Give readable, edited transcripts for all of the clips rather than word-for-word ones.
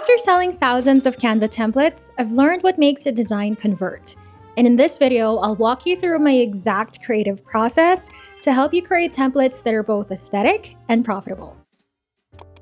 After selling thousands of Canva templates, I've learned what makes a design convert. And in this video, I'll walk you through my exact creative process to help you create templates that are both aesthetic and profitable.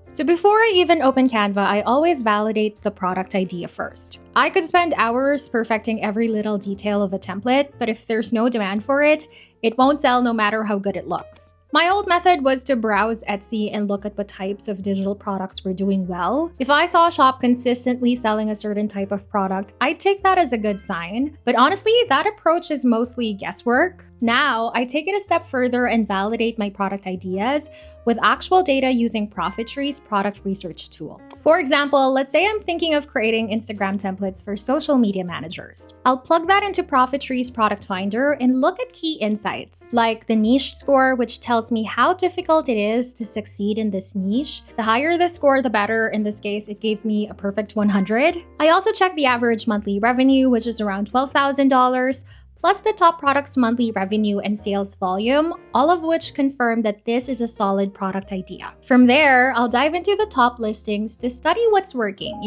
So before I even open Canva, I always validate the product idea first. I could spend hours perfecting every little detail of a template, but if there's no demand for it, it won't sell no matter how good it looks. My old method was to browse Etsy and look at what types of digital products were doing well. If I saw a shop consistently selling a certain type of product, I'd take that as a good sign. But honestly, that approach is mostly guesswork. Now, I take it a step further and validate my product ideas with actual data using PROFITTREE's product research tool. For example, let's say I'm thinking of creating Instagram templates for social media managers. I'll plug that into PROFITTREE's product finder and look at key insights, like the niche score, which tells me how difficult it is to succeed in this niche. The higher the score, the better. In this case, it gave me a perfect 100. I also checked the average monthly revenue, which is around $12,000, plus the top product's monthly revenue and sales volume, all of which confirm that this is a solid product idea. From there, I'll dive into the top listings to study what's working,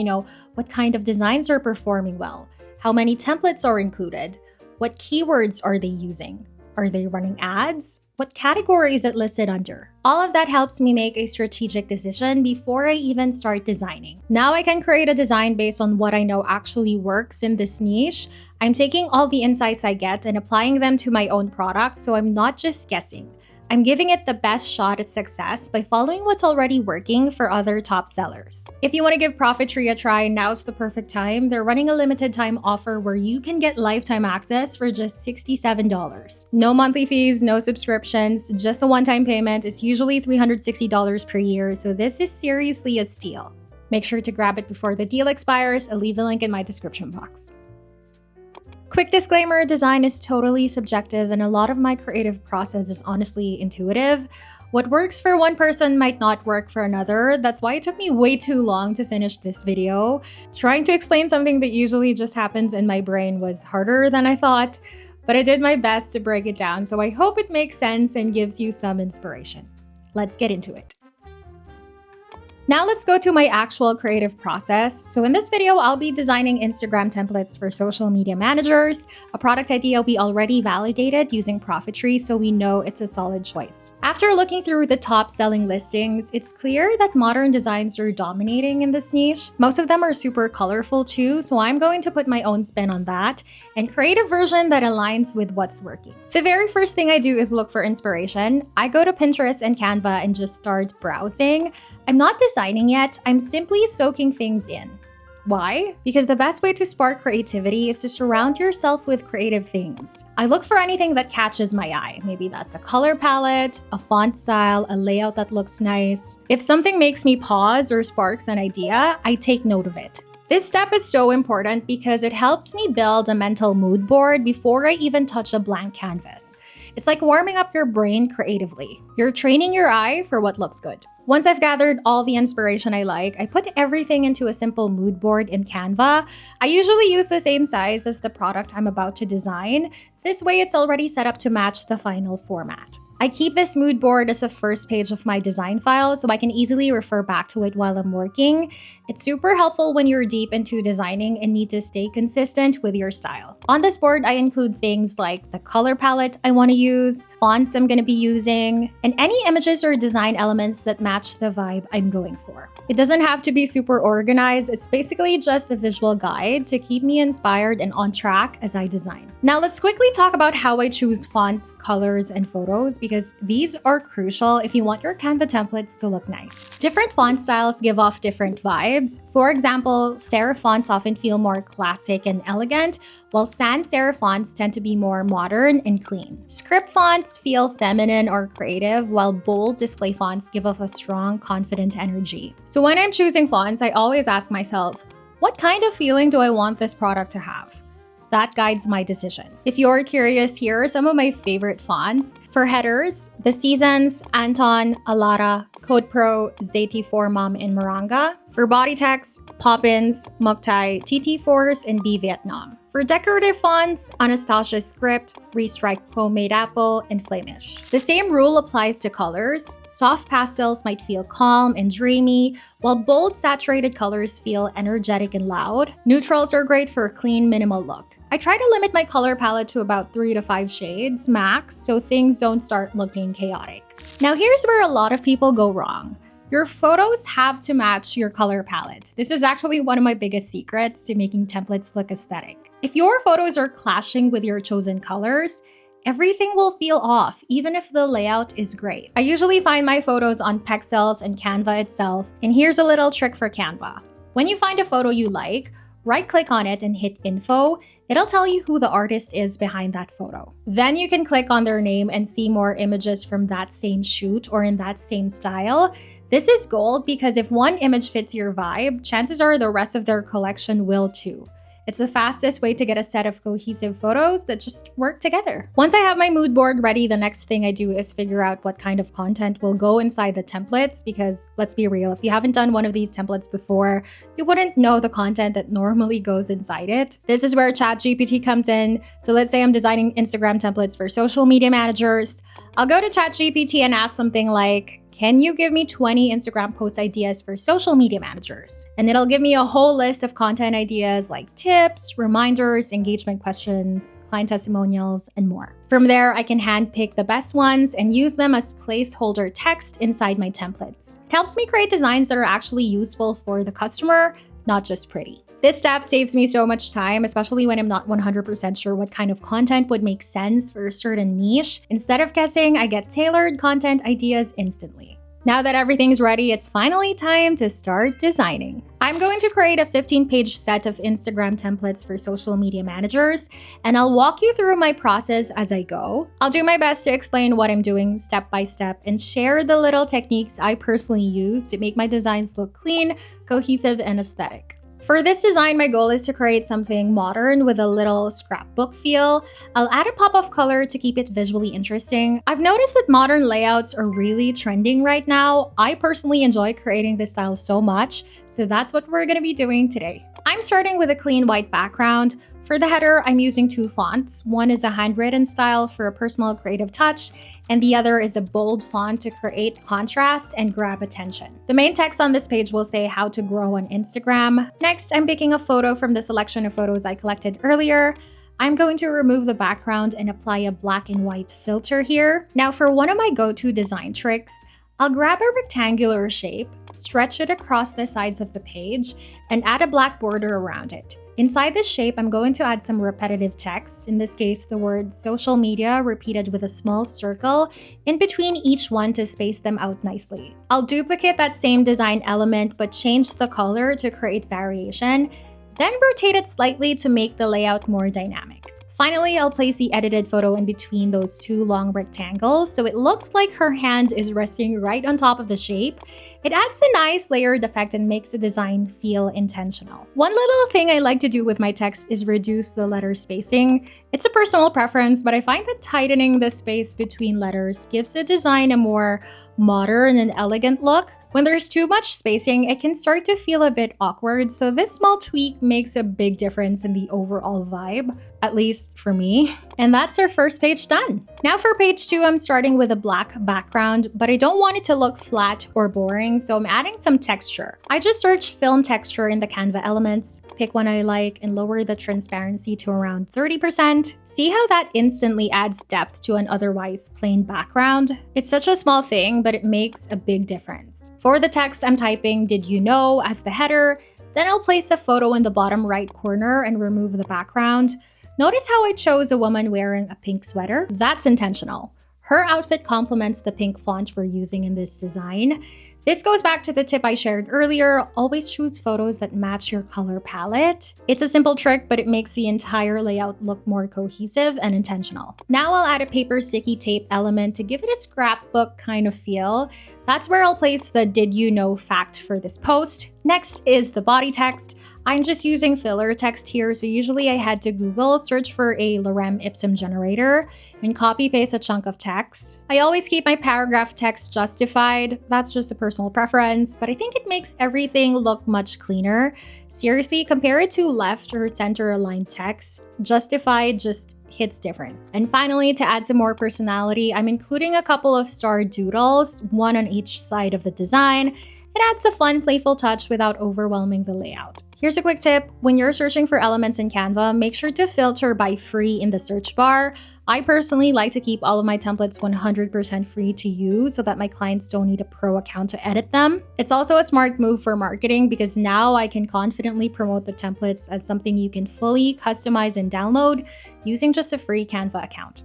what kind of designs are performing well, how many templates are included, what keywords are they using, are they running ads, what category is it listed under. All of that helps me make a strategic decision before I even start designing. Now I can create a design based on what I know actually works in this niche. I'm taking all the insights I get and applying them to my own product, so I'm not just guessing. I'm giving it the best shot at success by following what's already working for other top sellers. If you want to give PROFITTREE a try, now's the perfect time. They're running a limited time offer where you can get lifetime access for just $67. No monthly fees, no subscriptions, just a one-time payment. It's usually $360 per year, so this is seriously a steal. Make sure to grab it before the deal expires. I'll leave the link in my description box. Quick disclaimer, design is totally subjective and a lot of my creative process is honestly intuitive. What works for one person might not work for another. That's why it took me way too long to finish this video. Trying to explain something that usually just happens in my brain was harder than I thought, but I did my best to break it down, so I hope it makes sense and gives you some inspiration. Let's get into it. Now let's go to my actual creative process. So in this video, I'll be designing Instagram templates for social media managers, a product idea we already validated using PROFITTREE, so we know it's a solid choice. After looking through the top selling listings, it's clear that modern designs are dominating in this niche. Most of them are super colorful too, so I'm going to put my own spin on that and create a version that aligns with what's working. The very first thing I do is look for inspiration. I go to Pinterest and Canva and just start browsing. I'm not designing yet, I'm simply soaking things in. Why? Because the best way to spark creativity is to surround yourself with creative things. I look for anything that catches my eye. Maybe that's a color palette, a font style, a layout that looks nice. If something makes me pause or sparks an idea, I take note of it. This step is so important because it helps me build a mental mood board before I even touch a blank canvas. It's like warming up your brain creatively. You're training your eye for what looks good. Once I've gathered all the inspiration I like, I put everything into a simple mood board in Canva. I usually use the same size as the product I'm about to design. This way it's already set up to match the final format. I keep this mood board as the first page of my design file so I can easily refer back to it while I'm working. It's super helpful when you're deep into designing and need to stay consistent with your style. On this board, I include things like the color palette I want to use, fonts I'm going to be using, and any images or design elements that match the vibe I'm going for. It doesn't have to be super organized. It's basically just a visual guide to keep me inspired and on track as I design. Now let's quickly talk about how I choose fonts, colors, and photos, because these are crucial if you want your Canva templates to look nice. Different font styles give off different vibes. For example, serif fonts often feel more classic and elegant, while sans serif fonts tend to be more modern and clean. Script fonts feel feminine or creative, while bold display fonts give off a strong, confident energy. So when I'm choosing fonts, I always ask myself, what kind of feeling do I want this product to have? That guides my decision. If you're curious, here are some of my favorite fonts. For headers, The Seasons, Anton, Alara, CodePro, Zeti Formam, and Moringa. For body text, Poppins, Muktai, TT4s, and B Vietnam. For decorative fonts, Anastasia Script, Restrike Homemade Apple, and Flamish. The same rule applies to colors. Soft pastels might feel calm and dreamy, while bold, saturated colors feel energetic and loud. Neutrals are great for a clean, minimal look. I try to limit my color palette to about 3 to 5 shades max, so things don't start looking chaotic. Now here's where a lot of people go wrong. Your photos have to match your color palette. This is actually one of my biggest secrets to making templates look aesthetic. If your photos are clashing with your chosen colors, everything will feel off, even if the layout is great. I usually find my photos on Pexels and Canva itself, and here's a little trick for Canva. When you find a photo you like, right-click on it and hit Info. It'll tell you who the artist is behind that photo. Then you can click on their name and see more images from that same shoot or in that same style. This is gold because if one image fits your vibe, chances are the rest of their collection will too. It's the fastest way to get a set of cohesive photos that just work together. Once I have my mood board ready, the next thing I do is figure out what kind of content will go inside the templates because, let's be real, if you haven't done one of these templates before, you wouldn't know the content that normally goes inside it. This is where ChatGPT comes in. So let's say I'm designing Instagram templates for social media managers. I'll go to ChatGPT and ask something like, can you give me 20 Instagram post ideas for social media managers? And it'll give me a whole list of content ideas like tips, reminders, engagement questions, client testimonials, and more. From there, I can handpick the best ones and use them as placeholder text inside my templates. It helps me create designs that are actually useful for the customer, not just pretty. This step saves me so much time, especially when I'm not 100% sure what kind of content would make sense for a certain niche. Instead of guessing, I get tailored content ideas instantly. Now that everything's ready, it's finally time to start designing. I'm going to create a 15-page set of Instagram templates for social media managers, and I'll walk you through my process as I go. I'll do my best to explain what I'm doing step by step and share the little techniques I personally use to make my designs look clean, cohesive, and aesthetic. For this design, my goal is to create something modern with a little scrapbook feel. I'll add a pop of color to keep it visually interesting. I've noticed that modern layouts are really trending right now. I personally enjoy creating this style so much, so that's what we're going to be doing today. I'm starting with a clean white background. For the header, I'm using 2 fonts. One is a handwritten style for a personal creative touch, and the other is a bold font to create contrast and grab attention. The main text on this page will say how to grow on Instagram. Next, I'm picking a photo from the selection of photos I collected earlier. I'm going to remove the background and apply a black and white filter here. Now, for one of my go-to design tricks, I'll grab a rectangular shape, stretch it across the sides of the page, and add a black border around it. Inside this shape, I'm going to add some repetitive text, in this case, the word social media repeated with a small circle in between each one to space them out nicely. I'll duplicate that same design element but change the color to create variation, then rotate it slightly to make the layout more dynamic. Finally, I'll place the edited photo in between those 2 long rectangles so it looks like her hand is resting right on top of the shape. It adds a nice layered effect and makes the design feel intentional. One little thing I like to do with my text is reduce the letter spacing. It's a personal preference, but I find that tightening the space between letters gives the design a more modern and elegant look. When there's too much spacing, it can start to feel a bit awkward, so this small tweak makes a big difference in the overall vibe, at least for me. And that's our first page done. Now for page 2, I'm starting with a black background, but I don't want it to look flat or boring, so I'm adding some texture. I just search film texture in the Canva elements, pick one I like, and lower the transparency to around 30%. See how that instantly adds depth to an otherwise plain background? It's such a small thing, but it makes a big difference. For the text, I'm typing "Did you know" as the header, then I'll place a photo in the bottom right corner and remove the background. Notice how I chose a woman wearing a pink sweater? That's intentional. Her outfit complements the pink font we're using in this design. This goes back to the tip I shared earlier, always choose photos that match your color palette. It's a simple trick, but it makes the entire layout look more cohesive and intentional. Now I'll add a paper sticky tape element to give it a scrapbook kind of feel. That's where I'll place the "Did you know" fact for this post. Next is the body text. I'm just using filler text here, so usually I head to Google, search for a lorem ipsum generator, and copy paste a chunk of text. I always keep my paragraph text justified. That's just a personal personal preference, but I think it makes everything look much cleaner. Seriously, compare it to left or center aligned text. Justified just hits different. And finally, to add some more personality, I'm including a couple of star doodles, one on each side of the design. It adds a fun, playful touch without overwhelming the layout. Here's a quick tip. When you're searching for elements in Canva, make sure to filter by free in the search bar. I personally like to keep all of my templates 100% free to use so that my clients don't need a pro account to edit them. It's also a smart move for marketing because now I can confidently promote the templates as something you can fully customize and download using just a free Canva account.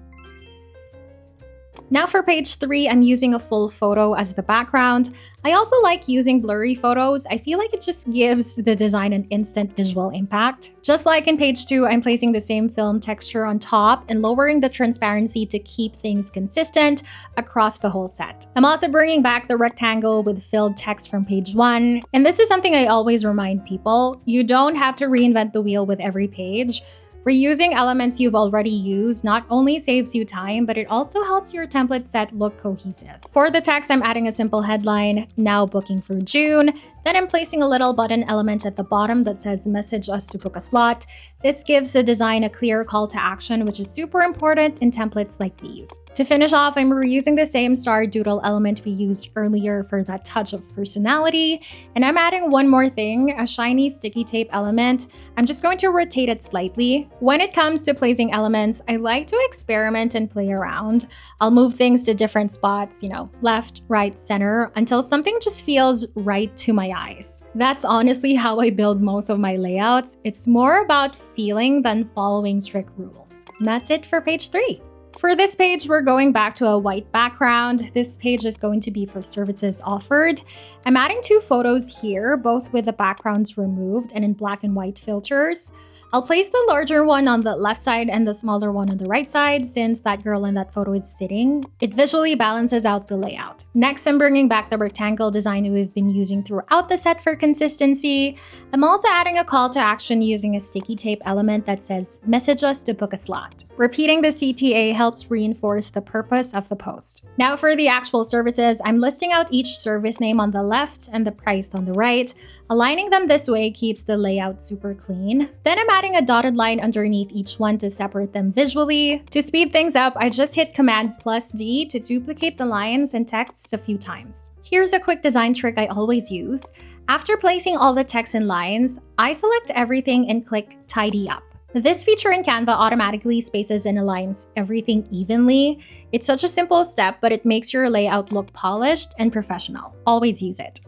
Now for page 3, I'm using a full photo as the background. I also like using blurry photos. I feel like it just gives the design an instant visual impact. Just like in page 2, I'm placing the same film texture on top and lowering the transparency to keep things consistent across the whole set. I'm also bringing back the rectangle with filled text from page 1. And this is something I always remind people. You don't have to reinvent the wheel with every page. Reusing elements you've already used not only saves you time, but it also helps your template set look cohesive. For the text, I'm adding a simple headline, now booking for June. Then I'm placing a little button element at the bottom that says message us to book a slot. This gives the design a clear call to action, which is super important in templates like these. To finish off, I'm reusing the same star doodle element we used earlier for that touch of personality. And I'm adding one more thing, a shiny sticky tape element. I'm just going to rotate it slightly. When it comes to placing elements, I like to experiment and play around. I'll move things to different spots, left, right, center, until something just feels right to my eyes. That's honestly how I build most of my layouts. It's more about feeling than following strict rules. And that's it for page 3. For this page, we're going back to a white background. This page is going to be for services offered. I'm adding 2 photos here, both with the backgrounds removed and in black and white filters. I'll place the larger one on the left side and the smaller one on the right side since that girl in that photo is sitting. It visually balances out the layout. Next, I'm bringing back the rectangle design we've been using throughout the set for consistency. I'm also adding a call to action using a sticky tape element that says message us to book a slot. Repeating the CTA helps reinforce the purpose of the post. Now for the actual services, I'm listing out each service name on the left and the price on the right. Aligning them this way keeps the layout super clean. Then I'm adding a dotted line underneath each one to separate them visually. To speed things up, I just hit Command+D to duplicate the lines and texts a few times. Here's a quick design trick I always use. After placing all the text and lines, I select everything and click Tidy Up. This feature in Canva automatically spaces and aligns everything evenly. It's such a simple step, but it makes your layout look polished and professional. Always use it.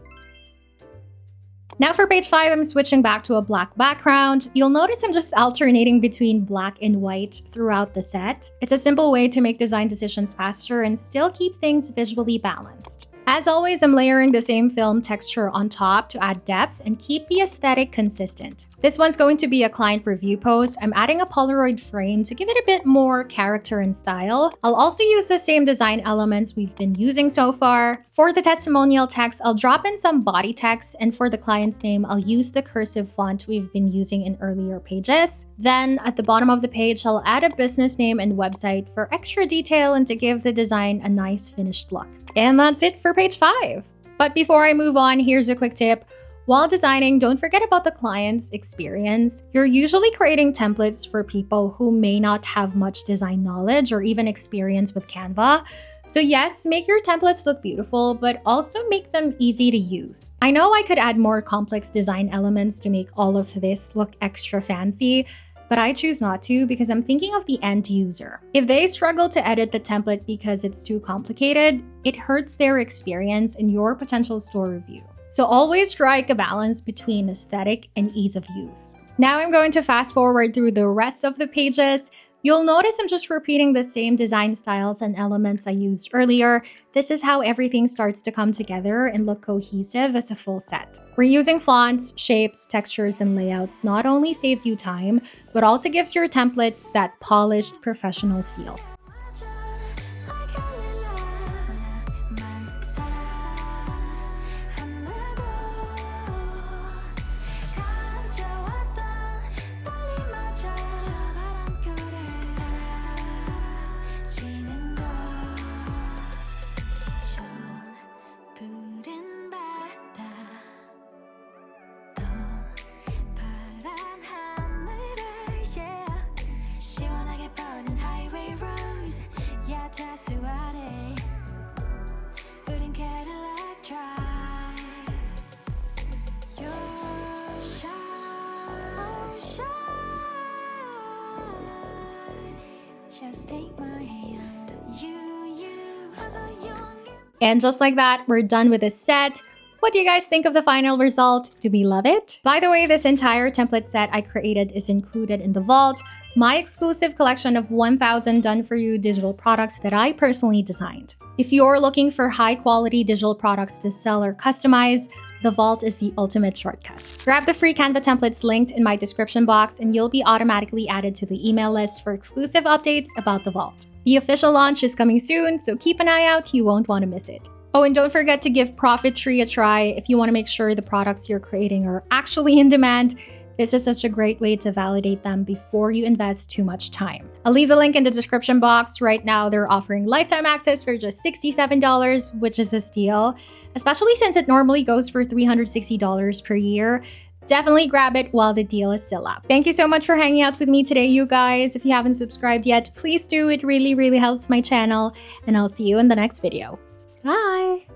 Now for page 5, I'm switching back to a black background. You'll notice I'm just alternating between black and white throughout the set. It's a simple way to make design decisions faster and still keep things visually balanced. As always, I'm layering the same film texture on top to add depth and keep the aesthetic consistent. This one's going to be a client review post. I'm adding a Polaroid frame to give it a bit more character and style. I'll also use the same design elements we've been using so far. For the testimonial text, I'll drop in some body text, and for the client's name, I'll use the cursive font we've been using in earlier pages. Then at the bottom of the page, I'll add a business name and website for extra detail and to give the design a nice finished look. And that's it for page 5. But before I move on, here's a quick tip. While designing, don't forget about the client's experience. You're usually creating templates for people who may not have much design knowledge or even experience with Canva. So yes, make your templates look beautiful, but also make them easy to use. I know I could add more complex design elements to make all of this look extra fancy, but I choose not to because I'm thinking of the end user. If they struggle to edit the template because it's too complicated, it hurts their experience and your potential store review. So always strike a balance between aesthetic and ease of use. Now I'm going to fast forward through the rest of the pages. You'll notice I'm just repeating the same design styles and elements I used earlier. This is how everything starts to come together and look cohesive as a full set. Reusing fonts, shapes, textures, and layouts not only saves you time, but also gives your templates that polished, professional feel. Just take my hand, as a young. And just like that, we're done with this set. What do you guys think of the final result? Do we love it? By the way, this entire template set I created is included in the vault, my exclusive collection of 1,000 done-for-you digital products that I personally designed. If you're looking for high-quality digital products to sell or customize, the vault is the ultimate shortcut. Grab the free Canva templates linked in my description box and you'll be automatically added to the email list for exclusive updates about the vault. The official launch is coming soon, so keep an eye out, you won't want to miss it. Oh, and don't forget to give PROFITTREE a try if you want to make sure the products you're creating are actually in demand. This is such a great way to validate them before you invest too much time. I'll leave the link in the description box. Right now, they're offering lifetime access for just $67, which is a steal, especially since it normally goes for $360 per year. Definitely grab it while the deal is still up. Thank you so much for hanging out with me today, you guys. If you haven't subscribed yet, please do. It really, really helps my channel. And I'll see you in the next video. Bye!